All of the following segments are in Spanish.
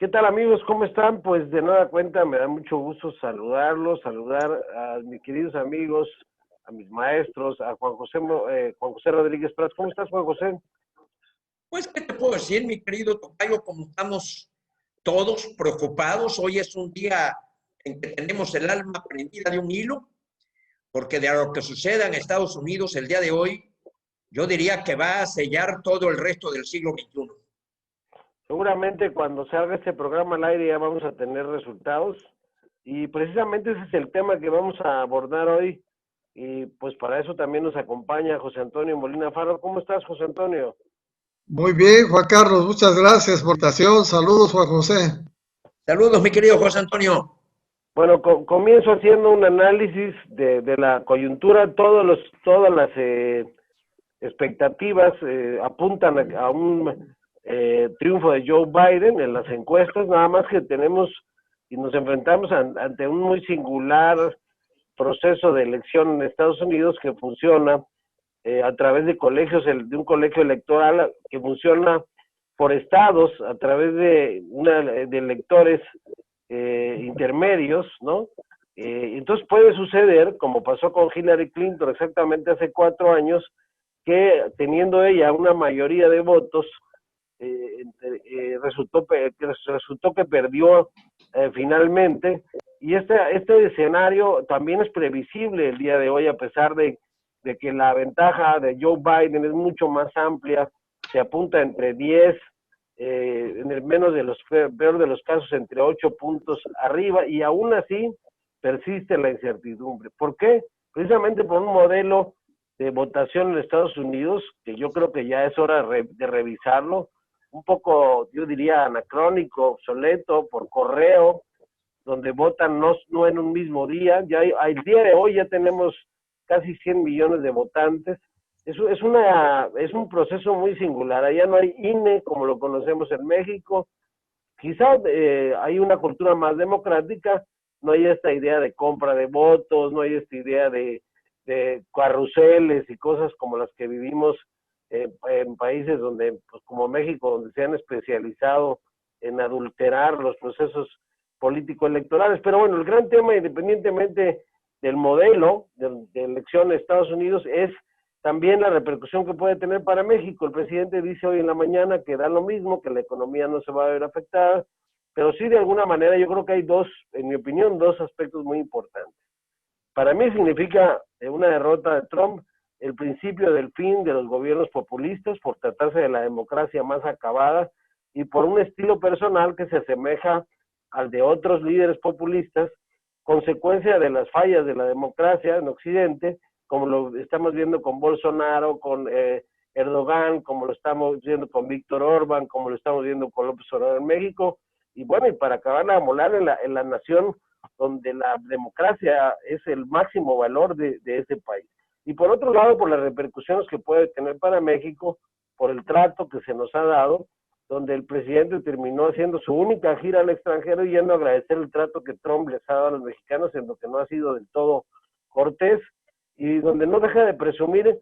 ¿Qué tal, amigos? ¿Cómo están? Pues de nueva cuenta me da mucho gusto saludarlos, saludar a mis queridos amigos, a mis maestros, a Juan José Rodríguez Prats. ¿Cómo estás, Juan José? Pues, ¿qué te puedo decir, mi querido tocayo? Como estamos todos preocupados, hoy es un día en que tenemos el alma prendida de un hilo, porque de lo que suceda en Estados Unidos el día de hoy, yo diría que va a sellar todo el resto del siglo XXI. Seguramente cuando salga este programa al aire ya vamos a tener resultados y precisamente ese es el tema que vamos a abordar hoy y pues para eso también nos acompaña José Antonio Molina Faro. ¿Cómo estás, José Antonio? Muy bien, Juan Carlos, muchas gracias por la invitación. Saludos, Juan José. Saludos, mi querido José Antonio. Bueno, comienzo haciendo un análisis de la coyuntura. Todas las expectativas apuntan a un triunfo de Joe Biden en las encuestas, nada más que tenemos y nos enfrentamos ante un muy singular proceso de elección en Estados Unidos que funciona a través de colegios, de un colegio electoral que funciona por estados a través de electores intermedios, ¿no? Entonces puede suceder, como pasó con Hillary Clinton exactamente hace 4 años, que teniendo ella una mayoría de votos, resultó que perdió finalmente, y este escenario también es previsible el día de hoy, a pesar de que la ventaja de Joe Biden es mucho más amplia, se apunta entre 10, en el menos de los peor de los casos entre 8 puntos arriba, y aún así persiste la incertidumbre. ¿Por qué? Precisamente por un modelo de votación en Estados Unidos, que yo creo que ya es hora de revisarlo, un poco, yo diría, anacrónico, obsoleto, por correo, donde votan no en un mismo día. Ya al día de hoy ya tenemos casi 100 millones de votantes. Es un proceso muy singular. Allá no hay INE como lo conocemos en México. Quizás hay una cultura más democrática, no hay esta idea de compra de votos, no hay esta idea de carruseles y cosas como las que vivimos en países donde, pues como México, donde se han especializado en adulterar los procesos político-electorales. Pero bueno, el gran tema, independientemente del modelo de elección en Estados Unidos, es también la repercusión que puede tener para México. El presidente dice hoy en la mañana que da lo mismo, que la economía no se va a ver afectada, pero sí de alguna manera yo creo que hay en mi opinión, dos aspectos muy importantes. Para mí significa una derrota de Trump, el principio del fin de los gobiernos populistas por tratarse de la democracia más acabada y por un estilo personal que se asemeja al de otros líderes populistas, consecuencia de las fallas de la democracia en Occidente, como lo estamos viendo con Bolsonaro, con Erdogan, como lo estamos viendo con Víctor Orbán, como lo estamos viendo con López Obrador en México, y bueno, y para acabar de amolar en la nación donde la democracia es el máximo valor de ese país. Y por otro lado, por las repercusiones que puede tener para México, por el trato que se nos ha dado, donde el presidente terminó haciendo su única gira al extranjero y yendo a agradecer el trato que Trump les ha dado a los mexicanos, en lo que no ha sido del todo cortés, y donde no deja de presumir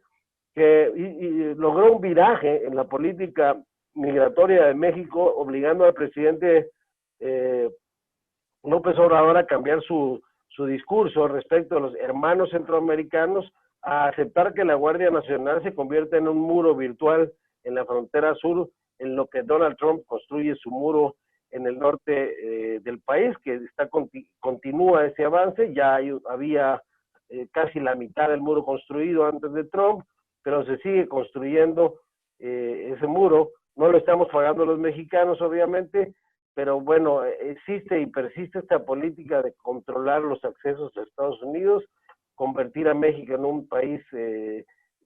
que y logró un viraje en la política migratoria de México, obligando al presidente López Obrador a cambiar su discurso respecto a los hermanos centroamericanos, a aceptar que la Guardia Nacional se convierta en un muro virtual en la frontera sur, en lo que Donald Trump construye su muro en el norte del país, que continúa ese avance. Ya había casi la mitad del muro construido antes de Trump, pero se sigue construyendo ese muro. No lo estamos pagando los mexicanos, obviamente, pero bueno, existe y persiste esta política de controlar los accesos a Estados Unidos, convertir a México en un país,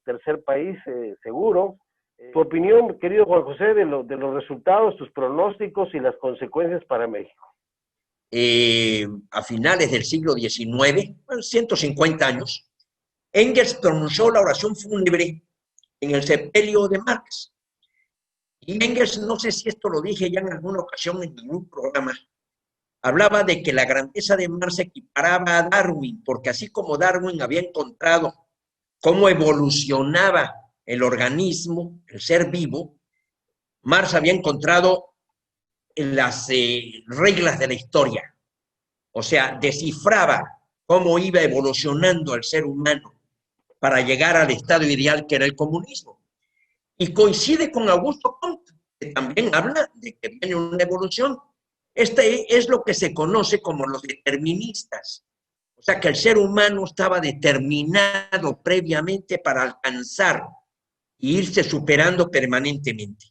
tercer país seguro. Tu opinión, querido Juan José, de los resultados, tus pronósticos y las consecuencias para México. A finales del siglo XIX, 150 años, Engels pronunció la oración fúnebre en el sepelio de Marx. Y Engels, no sé si esto lo dije ya en alguna ocasión en algún programa, hablaba de que la grandeza de Marx se equiparaba a Darwin, porque así como Darwin había encontrado cómo evolucionaba el organismo, el ser vivo, Marx había encontrado las reglas de la historia. O sea, descifraba cómo iba evolucionando el ser humano para llegar al estado ideal que era el comunismo. Y coincide con Augusto Comte, que también habla de que viene una evolución. Este es lo que se conoce como los deterministas. O sea, que el ser humano estaba determinado previamente para alcanzar e irse superando permanentemente.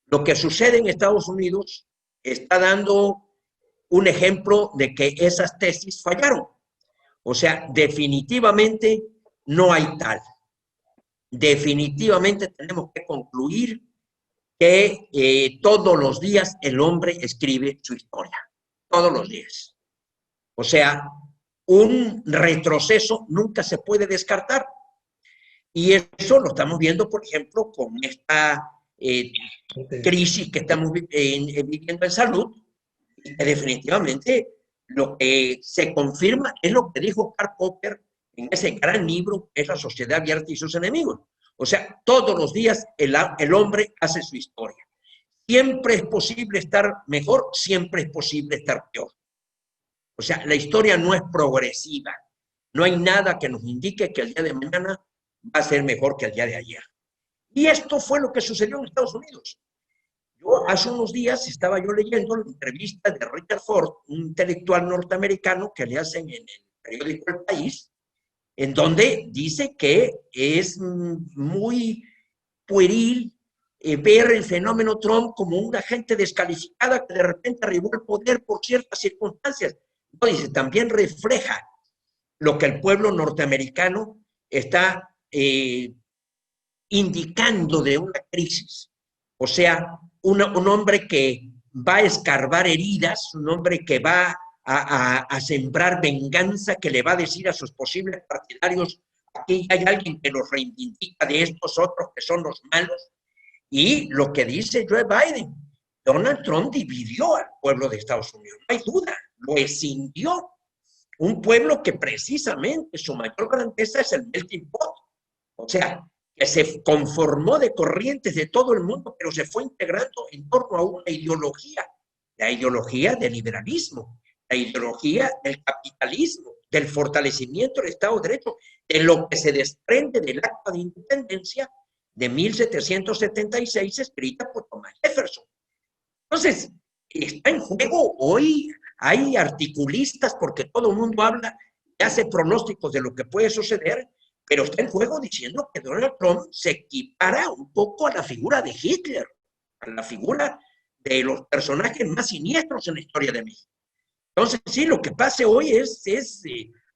Lo que sucede en Estados Unidos está dando un ejemplo de que esas tesis fallaron. O sea, definitivamente no hay tal. Definitivamente tenemos que concluir que todos los días el hombre escribe su historia. Todos los días. O sea, un retroceso nunca se puede descartar. Y eso lo estamos viendo, por ejemplo, con esta crisis que estamos viviendo en salud, y que definitivamente lo que se confirma es lo que dijo Karl Popper en ese gran libro, que es La Sociedad Abierta y sus enemigos. O sea, todos los días el hombre hace su historia. Siempre es posible estar mejor, siempre es posible estar peor. O sea, la historia no es progresiva. No hay nada que nos indique que el día de mañana va a ser mejor que el día de ayer. Y esto fue lo que sucedió en Estados Unidos. Yo hace unos días estaba yo leyendo la entrevista de Richard Ford, un intelectual norteamericano que le hacen en el periódico El País, en donde dice que es muy pueril ver el fenómeno Trump como una gente descalificada que de repente arribó al poder por ciertas circunstancias. No, dice, también refleja lo que el pueblo norteamericano está indicando de una crisis. O sea, un hombre que va a escarbar heridas, un hombre que va a sembrar venganza, que le va a decir a sus posibles partidarios, aquí hay alguien que los reivindica de estos otros que son los malos. Y lo que dice Joe Biden, Donald Trump dividió al pueblo de Estados Unidos, no hay duda, lo escindió. Un pueblo que precisamente su mayor grandeza es el melting pot. O sea, que se conformó de corrientes de todo el mundo, pero se fue integrando en torno a una ideología, la ideología del liberalismo, la ideología del capitalismo, del fortalecimiento del Estado de Derecho, de lo que se desprende del Acta de Independencia de 1776, escrita por Thomas Jefferson. Entonces, está en juego hoy, hay articulistas, porque todo el mundo habla y hace pronósticos de lo que puede suceder, pero está en juego diciendo que Donald Trump se equipara un poco a la figura de Hitler, a la figura de los personajes más siniestros en la historia de México. Entonces, sí, lo que pase hoy es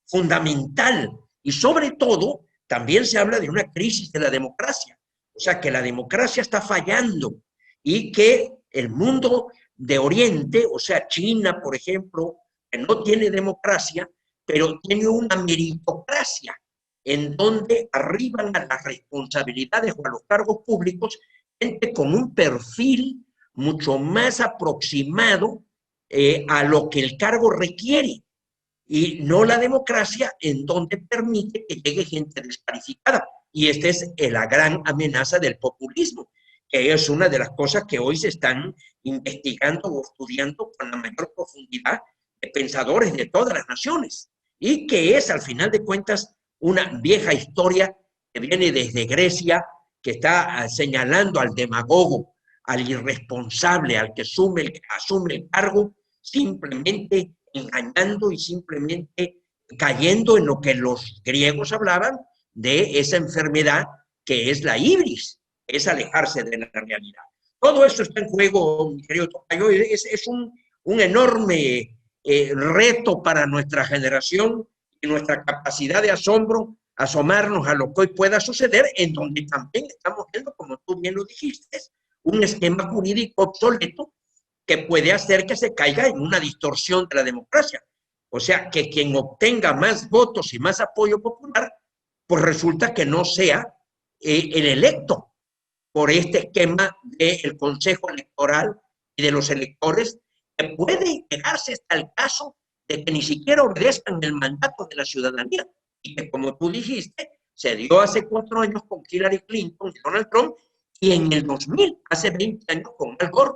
fundamental, y sobre todo, también se habla de una crisis de la democracia, o sea, que la democracia está fallando, y que el mundo de Oriente, o sea, China, por ejemplo, que no tiene democracia, pero tiene una meritocracia, en donde arriban a las responsabilidades o a los cargos públicos gente con un perfil mucho más aproximado a lo que el cargo requiere, y no la democracia en donde permite que llegue gente descalificada. Y esta es la gran amenaza del populismo, que es una de las cosas que hoy se están investigando o estudiando con la mayor profundidad de pensadores de todas las naciones, y que es, al final de cuentas, una vieja historia que viene desde Grecia, que está señalando al demagogo, al irresponsable, al que asume el cargo, simplemente engañando y simplemente cayendo en lo que los griegos hablaban de esa enfermedad que es la ibris, es alejarse de la realidad. Todo eso está en juego, mi querido Tocayo, es un enorme reto para nuestra generación y nuestra capacidad de asombro, asomarnos a lo que hoy pueda suceder, en donde también estamos viendo, como tú bien lo dijiste, un esquema jurídico obsoleto que puede hacer que se caiga en una distorsión de la democracia. O sea, que quien obtenga más votos y más apoyo popular, pues resulta que no sea el electo por este esquema del Consejo Electoral y de los electores, que puede llegarse hasta el caso de que ni siquiera obedezcan el mandato de la ciudadanía, y que, como tú dijiste, se dio hace 4 años con Hillary Clinton y Donald Trump, y en el 2000, hace 20 años, con Al Gore.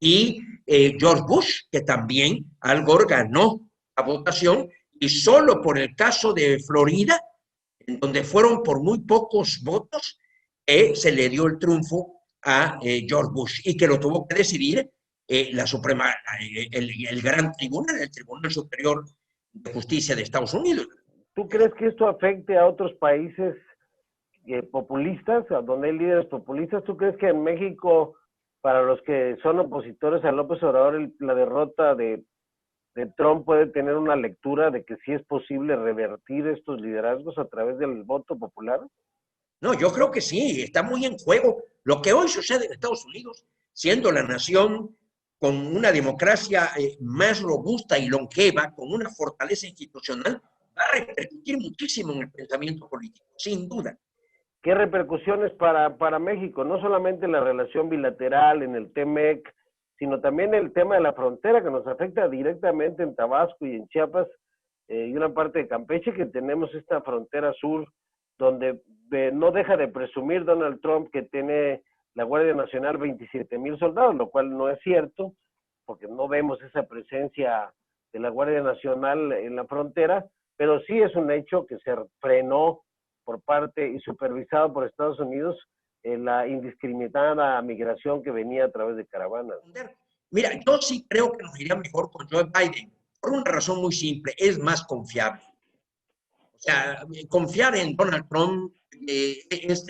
y George Bush, que también Al Gore ganó la votación, y solo por el caso de Florida, en donde fueron por muy pocos votos, se le dio el triunfo a George Bush, y que lo tuvo que decidir la Suprema, el gran tribunal, el Tribunal Superior de Justicia de Estados Unidos. ¿Tú crees que esto afecte a otros países populistas, a donde hay líderes populistas? ¿Tú crees que en México, para los que son opositores a López Obrador, la derrota de Trump puede tener una lectura de que sí es posible revertir estos liderazgos a través del voto popular? No, yo creo que sí, está muy en juego. Lo que hoy sucede en Estados Unidos, siendo la nación con una democracia más robusta y longeva, con una fortaleza institucional, va a repercutir muchísimo en el pensamiento político, sin duda. ¿Qué repercusiones para México? No solamente la relación bilateral en el TEMEC, sino también el tema de la frontera, que nos afecta directamente en Tabasco y en Chiapas, y una parte de Campeche, que tenemos esta frontera sur, donde no deja de presumir Donald Trump que tiene la Guardia Nacional 27,000 soldados, lo cual no es cierto, porque no vemos esa presencia de la Guardia Nacional en la frontera, pero sí es un hecho que se frenó por parte y supervisado por Estados Unidos la indiscriminada migración que venía a través de caravanas. Mira, yo sí creo que nos iría mejor con Joe Biden, por una razón muy simple, es más confiable. O sea, confiar en Donald Trump es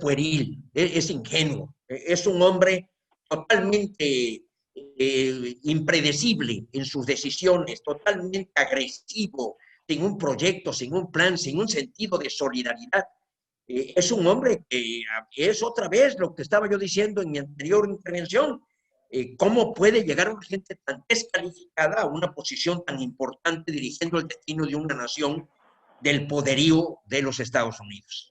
pueril, es ingenuo, es un hombre totalmente impredecible en sus decisiones, totalmente agresivo, sin un proyecto, sin un plan, sin un sentido de solidaridad. Es un hombre que es otra vez lo que estaba yo diciendo en mi anterior intervención. ¿Cómo puede llegar una gente tan descalificada a una posición tan importante dirigiendo el destino de una nación del poderío de los Estados Unidos?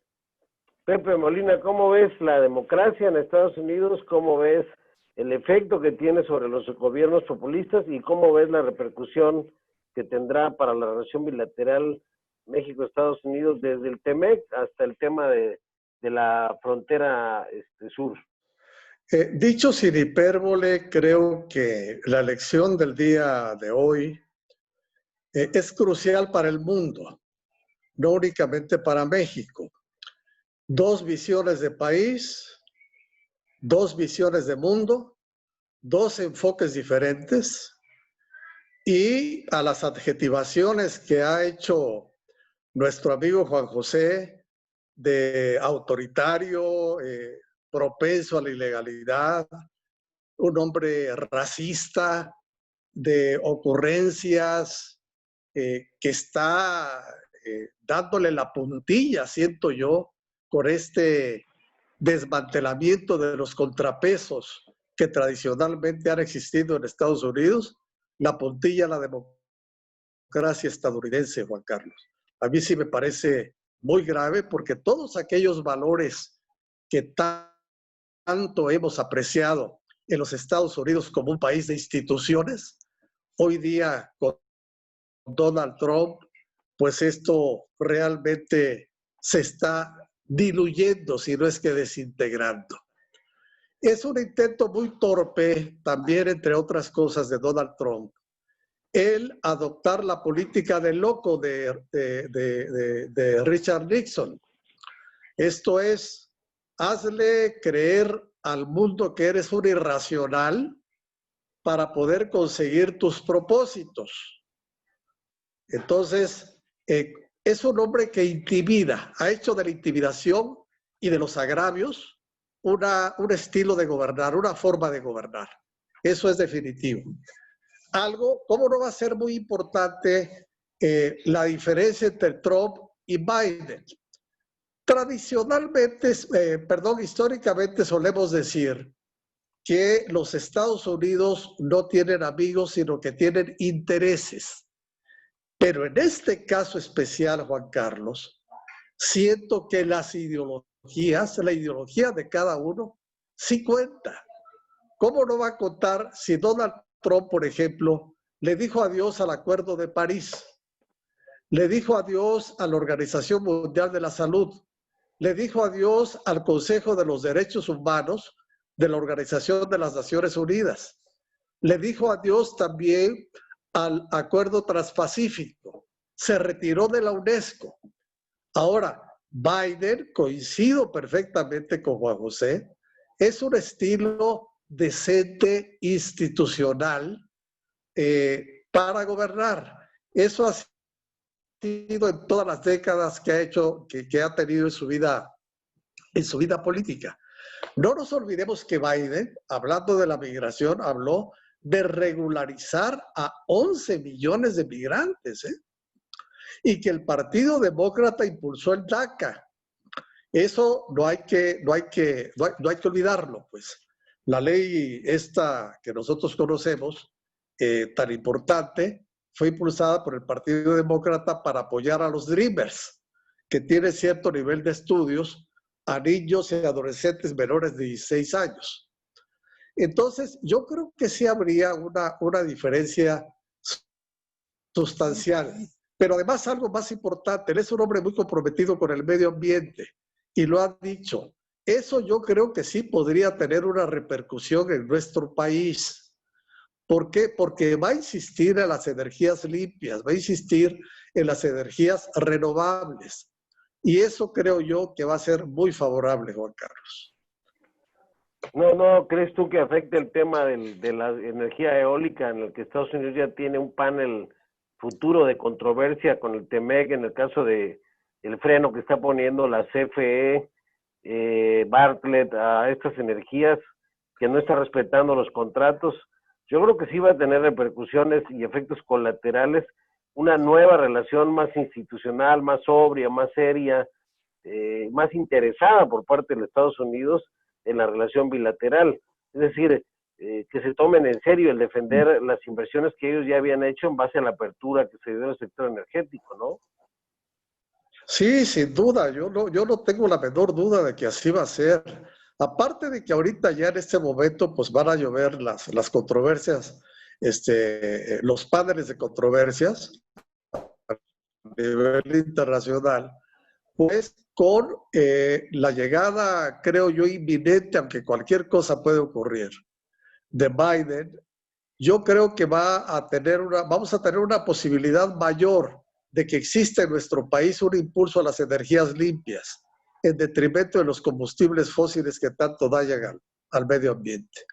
Pepe Molina, ¿cómo ves la democracia en Estados Unidos? ¿Cómo ves el efecto que tiene sobre los gobiernos populistas? ¿Y cómo ves la repercusión que tendrá para la relación bilateral México-Estados Unidos desde el TEMEC hasta el tema de la frontera sur? Dicho sin hipérbole, creo que la elección del día de hoy es crucial para el mundo, no únicamente para México. Dos visiones de país, dos visiones de mundo, dos enfoques diferentes, y a las adjetivaciones que ha hecho nuestro amigo Juan José de autoritario, propenso a la ilegalidad, un hombre racista, de ocurrencias, que está dándole la puntilla, siento yo, con este desmantelamiento de los contrapesos que tradicionalmente han existido en Estados Unidos, la puntilla a la democracia estadounidense, Juan Carlos. A mí sí me parece muy grave, porque todos aquellos valores que tanto hemos apreciado en los Estados Unidos como un país de instituciones, hoy día con Donald Trump, pues esto realmente se está diluyendo, si no es que desintegrando. Es un intento muy torpe también, entre otras cosas, de Donald Trump, el adoptar la política del loco de Richard Nixon. Esto es, hazle creer al mundo que eres un irracional para poder conseguir tus propósitos. Entonces, es un hombre que intimida, ha hecho de la intimidación y de los agravios un estilo de gobernar, una forma de gobernar. Eso es definitivo. Algo, ¿cómo no va a ser muy importante la diferencia entre Trump y Biden? Tradicionalmente, históricamente solemos decir que los Estados Unidos no tienen amigos, sino que tienen intereses. Pero en este caso especial, Juan Carlos, siento que las ideologías, la ideología de cada uno, sí cuenta. ¿Cómo no va a contar si Donald Trump, por ejemplo, le dijo adiós al Acuerdo de París, le dijo adiós a la Organización Mundial de la Salud, le dijo adiós al Consejo de los Derechos Humanos, de la Organización de las Naciones Unidas. Le dijo adiós también al Acuerdo Transpacífico. Se retiró de la UNESCO. Ahora, Biden, coincido perfectamente con Juan José, es un estilo decente institucional para gobernar. Eso ha sido en todas las décadas que ha hecho, que ha tenido en su vida política. No nos olvidemos que Biden, hablando de la migración, habló de regularizar a 11 millones de migrantes, y que el Partido Demócrata impulsó el DACA. Eso no hay que olvidarlo, pues. La ley esta que nosotros conocemos, tan importante, fue impulsada por el Partido Demócrata para apoyar a los Dreamers, que tienen cierto nivel de estudios, a niños y adolescentes menores de 16 años. Entonces, yo creo que sí habría una diferencia sustancial. Pero además, algo más importante, él es un hombre muy comprometido con el medio ambiente y lo ha dicho. Eso yo creo que sí podría tener una repercusión en nuestro país. ¿Por qué? Porque va a insistir en las energías limpias, va a insistir en las energías renovables. Y eso creo yo que va a ser muy favorable, Juan Carlos. ¿No crees tú que afecte el tema de la energía eólica, en el que Estados Unidos ya tiene un panel futuro de controversia con el TEMEC en el caso de el freno que está poniendo la CFE, Bartlett, a estas energías, que no está respetando los contratos? Yo creo que sí va a tener repercusiones y efectos colaterales, una nueva relación más institucional, más sobria, más seria, más interesada por parte de los Estados Unidos en la relación bilateral. Es decir, que se tomen en serio el defender las inversiones que ellos ya habían hecho en base a la apertura que se dio al sector energético, ¿no? Sí, sin duda, yo no tengo la menor duda de que así va a ser. Aparte de que ahorita ya en este momento pues van a llover las controversias, los paneles de controversias a nivel internacional, pues con la llegada, creo yo, inminente, aunque cualquier cosa puede ocurrir, de Biden, yo creo que vamos a tener una posibilidad mayor de que exista en nuestro país un impulso a las energías limpias, en detrimento de los combustibles fósiles que tanto dañan al medio ambiente.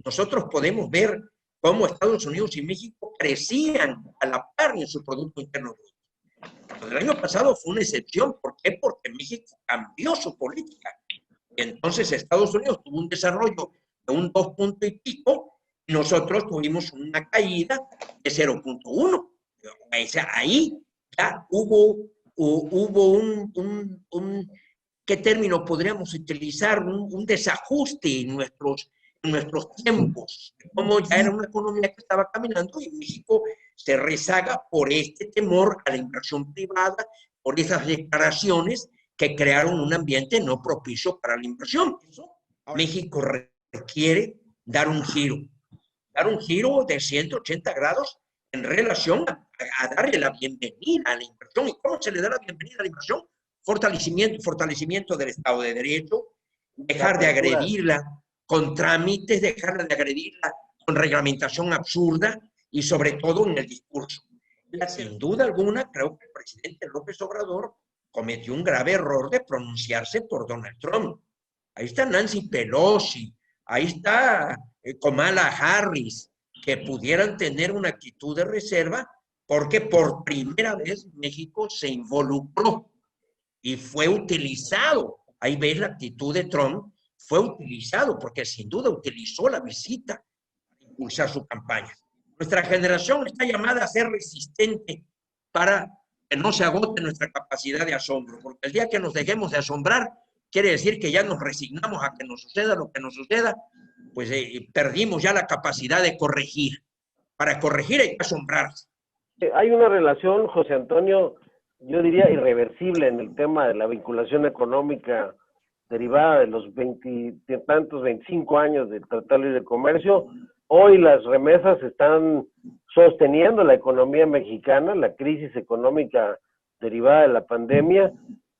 Nosotros podemos ver cómo Estados Unidos y México crecían a la par en su Producto Interno Bruto. El año pasado fue una excepción. ¿Por qué? Porque México cambió su política. Y entonces Estados Unidos tuvo un desarrollo de un 2 punto y pico, y nosotros tuvimos una caída de 0.1. Ahí ya hubo ¿qué término podríamos utilizar? Un desajuste en nuestros tiempos, como ya era una economía que estaba caminando y México se rezaga por este temor a la inversión privada, por esas declaraciones que crearon un ambiente no propicio para la inversión. México requiere dar un giro de 180 grados en relación a darle la bienvenida a la inversión. ¿Y cómo se le da la bienvenida a la inversión? Fortalecimiento del Estado de Derecho, dejar de agredirla con trámites, dejar de agredirla con reglamentación absurda y sobre todo en el discurso. Sin duda alguna, creo que el presidente López Obrador cometió un grave error de pronunciarse por Donald Trump. Ahí está Nancy Pelosi, ahí está Kamala Harris, que pudieran tener una actitud de reserva, porque por primera vez México se involucró y fue utilizado. Ahí ves la actitud de Trump, fue utilizado, porque sin duda utilizó la visita para impulsar su campaña. Nuestra generación está llamada a ser resistente para que no se agote nuestra capacidad de asombro, porque el día que nos dejemos de asombrar, quiere decir que ya nos resignamos a que nos suceda lo que nos suceda, pues perdimos ya la capacidad de corregir. Para corregir hay que asombrarse. Hay una relación, José Antonio, yo diría irreversible en el tema de la vinculación económica derivada de los 25 años del Tratado de Libre Comercio. Hoy las remesas están sosteniendo la economía mexicana, la crisis económica derivada de la pandemia.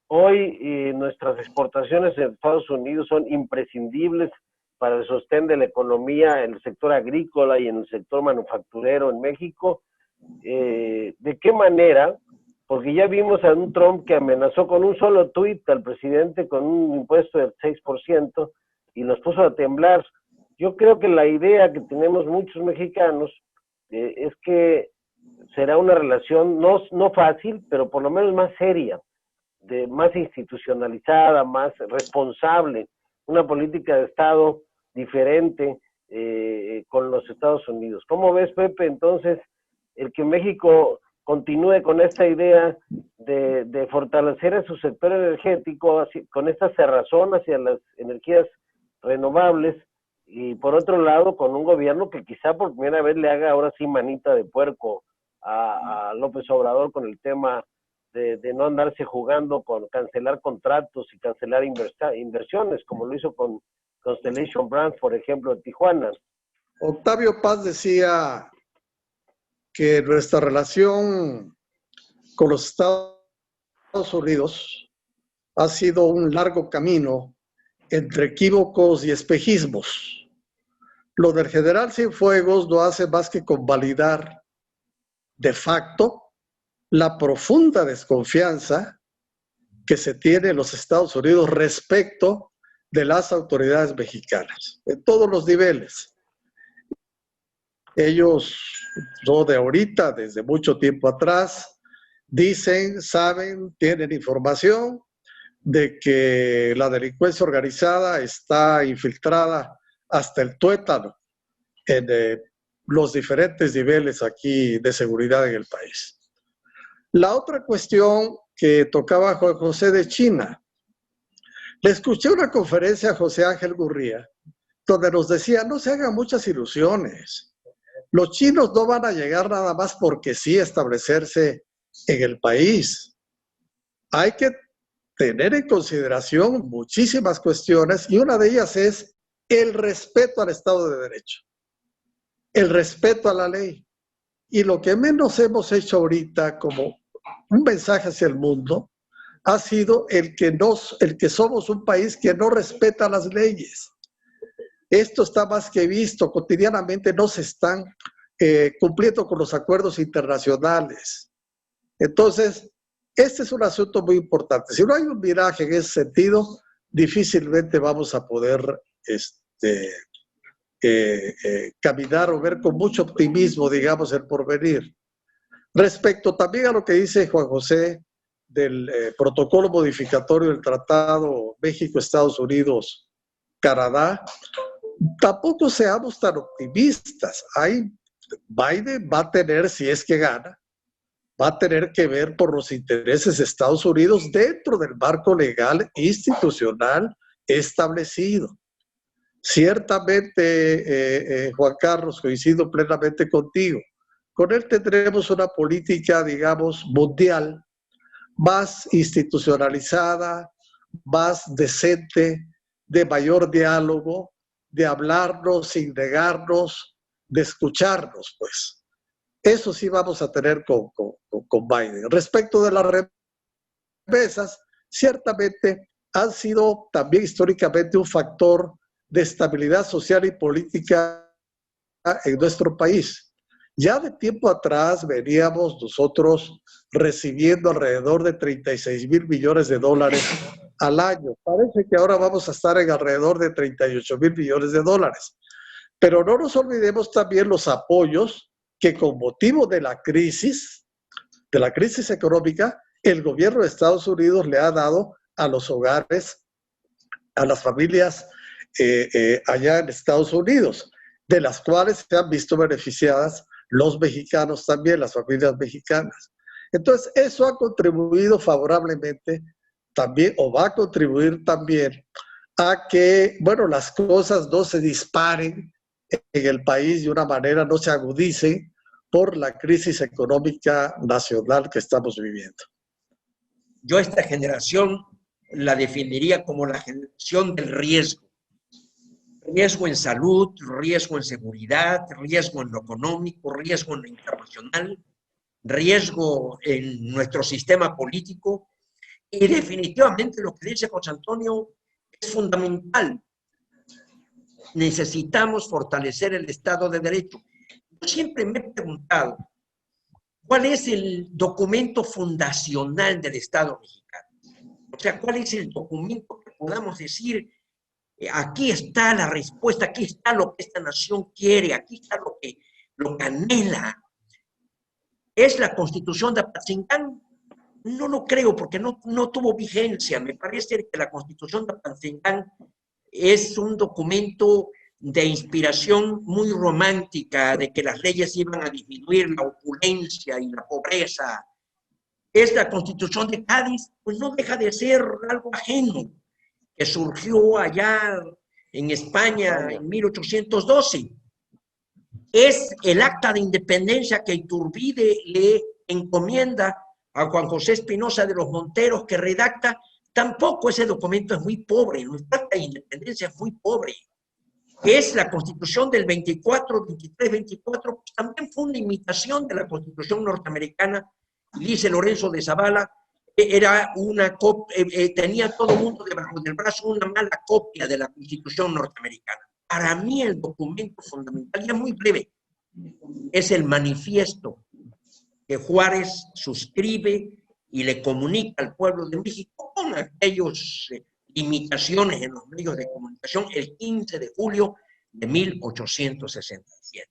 Hoy nuestras exportaciones en Estados Unidos son imprescindibles para el sostén de la economía en el sector agrícola y en el sector manufacturero en México. ¿De qué manera? Porque ya vimos a un Trump que amenazó con un solo tuit al presidente con un impuesto del 6% y nos puso a temblar. Yo creo que la idea que tenemos muchos mexicanos es que será una relación no fácil, pero por lo menos más seria, más institucionalizada, más responsable, una política de Estado diferente con los Estados Unidos. ¿Cómo ves, Pepe, entonces, el que México continúe con esta idea de fortalecer a su sector energético con esta cerrazón hacia las energías renovables, y por otro lado con un gobierno que quizá por primera vez le haga ahora sí manita de puerco a López Obrador con el tema de no andarse jugando con cancelar contratos y cancelar inversiones, como lo hizo con Constellation Brands, por ejemplo, en Tijuana? Octavio Paz decía que nuestra relación con los Estados Unidos ha sido un largo camino entre equívocos y espejismos. Lo del general Cienfuegos no hace más que convalidar de facto la profunda desconfianza que se tiene en los Estados Unidos respecto de las autoridades mexicanas, en todos los niveles. Ellos, no de ahorita, desde mucho tiempo atrás, dicen, saben, tienen información de que la delincuencia organizada está infiltrada hasta el tuétano en los diferentes niveles aquí de seguridad en el país. La otra cuestión que tocaba Juan José de China. Le escuché una conferencia a José Ángel Gurría donde nos decía, no se hagan muchas ilusiones. Los chinos no van a llegar nada más porque sí a establecerse en el país. Hay que tener en consideración muchísimas cuestiones y una de ellas es el respeto al Estado de Derecho, el respeto a la ley. Y lo que menos hemos hecho ahorita como un mensaje hacia el mundo ha sido el que somos un país que no respeta las leyes. Esto está más que visto, cotidianamente no se están cumpliendo con los acuerdos internacionales. Entonces, este es un asunto muy importante. Si no hay un viraje en ese sentido, difícilmente vamos a poder caminar o ver con mucho optimismo, digamos, el porvenir. Respecto también a lo que dice Juan José del protocolo modificatorio del Tratado México-Estados Unidos-Canadá, tampoco seamos tan optimistas. Biden va a tener, si es que gana, va a tener que ver por los intereses de Estados Unidos dentro del marco legal institucional establecido. Ciertamente, Juan Carlos, coincido plenamente contigo. Con él tendremos una política, digamos, mundial, más institucionalizada, más decente, de mayor diálogo, de hablarnos sin negarnos, de escucharnos, pues. Eso sí vamos a tener con Biden. Respecto de las remesas, ciertamente han sido también históricamente un factor de estabilidad social y política en nuestro país. Ya de tiempo atrás veníamos nosotros recibiendo alrededor de 36,000 millones de dólares al año. Parece que ahora vamos a estar en alrededor de 38,000 millones de dólares. Pero no nos olvidemos también los apoyos que con motivo de la crisis económica, el gobierno de Estados Unidos le ha dado a los hogares, a las familias allá en Estados Unidos, de las cuales se han visto beneficiadas los mexicanos también, las familias mexicanas. Entonces, eso ha contribuido favorablemente también, o va a contribuir también, a que, bueno, las cosas no se disparen en el país de una manera, no se agudicen por la crisis económica nacional que estamos viviendo. Yo esta generación la definiría como la generación del riesgo. Riesgo en salud, riesgo en seguridad, riesgo en lo económico, riesgo en lo internacional, riesgo en nuestro sistema político. Y definitivamente lo que dice José Antonio es fundamental. necesitamos fortalecer el Estado de Derecho. Yo siempre me he preguntado, ¿cuál es el documento fundacional del Estado mexicano? O sea, ¿cuál es el documento que podamos decir, aquí está la respuesta, aquí está lo que esta nación quiere, aquí está lo que anhela? ¿Es la Constitución de Apatzingán? No lo creo, porque no tuvo vigencia. Me parece que la Constitución de Apatzingán es un documento de inspiración muy romántica, de que las leyes iban a disminuir la opulencia y la pobreza. Es la Constitución de Cádiz, pues no deja de ser algo ajeno, que surgió allá en España en 1812. Es el acta de independencia que Iturbide le encomienda a Juan José Espinosa de los Monteros, que redacta. Tampoco ese documento es muy pobre, nuestra acta de independencia es muy pobre. Es la Constitución del 24, 23, 24, pues también fue una imitación de la Constitución norteamericana. Dice Lorenzo de Zavala, era una tenía todo el mundo debajo del brazo una mala copia de la Constitución norteamericana. Para mí el documento fundamental, y es muy breve, es el manifiesto que Juárez suscribe y le comunica al pueblo de México con aquellas limitaciones en los medios de comunicación el 15 de julio de 1867.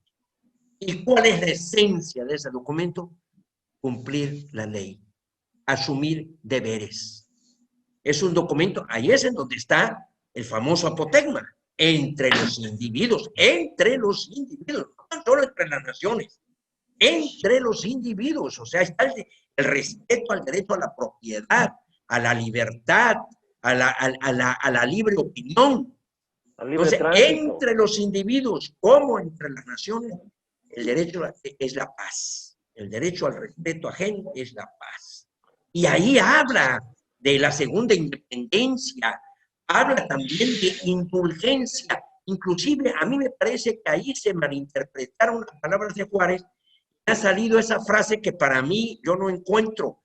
¿Y cuál es la esencia de ese documento? Cumplir la ley, asumir deberes. Es un documento, ahí es en donde está el famoso apotegma, entre los individuos, no solo entre las naciones, entre los individuos. O sea, está el respeto al derecho a la propiedad, a la libertad, a la libre opinión. Entonces, entre los individuos como entre las naciones, el derecho es la paz. El derecho al respeto ajeno es la paz. Y ahí habla de la segunda independencia, habla también de indulgencia. Inclusive, a mí me parece que ahí se malinterpretaron las palabras de Juárez. Ha salido esa frase que para mí yo no encuentro,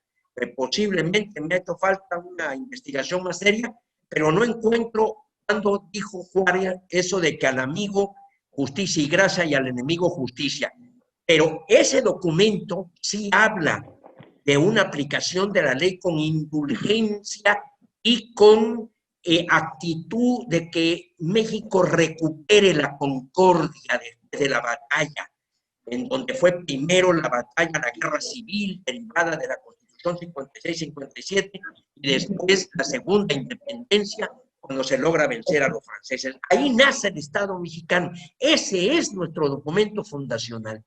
posiblemente me ha hecho falta una investigación más seria, pero no encuentro cuando dijo Juárez eso de que al amigo justicia y gracia y al enemigo justicia. Pero ese documento sí habla de una aplicación de la ley con indulgencia y con actitud de que México recupere la concordia después de la batalla, en donde fue primero la batalla, la guerra civil derivada de la Constitución 56-57 y después la segunda independencia cuando se logra vencer a los franceses. Ahí nace el Estado mexicano. Ese es nuestro documento fundacional.